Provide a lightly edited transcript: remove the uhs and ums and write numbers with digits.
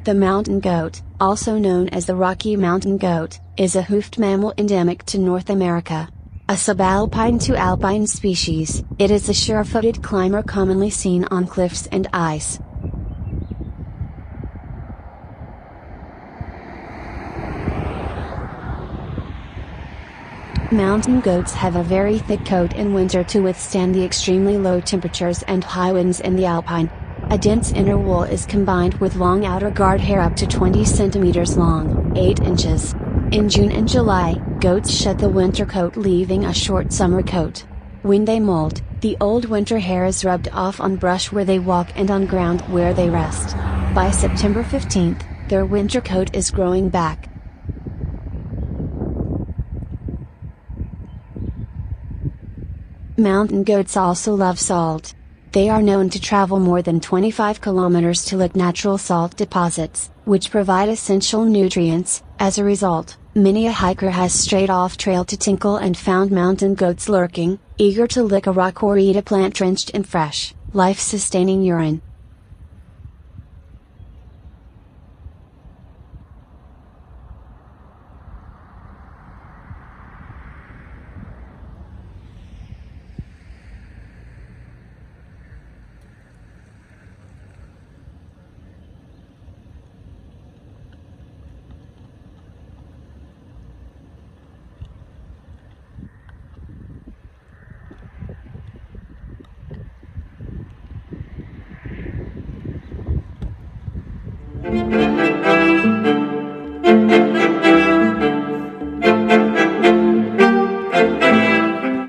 The mountain goat, also known as the Rocky Mountain goat, is a hoofed mammal endemic to North America. A subalpine to alpine species, it is a sure-footed climber commonly seen on cliffs and ice. Mountain goats have a very thick coat in winter to withstand the extremely low temperatures and high winds in the alpine. A dense inner wool is combined with long outer guard hair up to 20 centimeters long, 8 inches. In June and July, goats shed the winter coat, leaving a short summer coat. When they molt, the old winter hair is rubbed off on brush where they walk and on ground where they rest. By September 15th, their winter coat is growing back. Mountain goats also love salt. They are known to travel more than 25 kilometers to lick natural salt deposits, which provide essential nutrients. As a result, many a hiker has strayed off trail to tinkle and found mountain goats lurking, eager to lick a rock or eat a plant drenched in fresh, life-sustaining urine.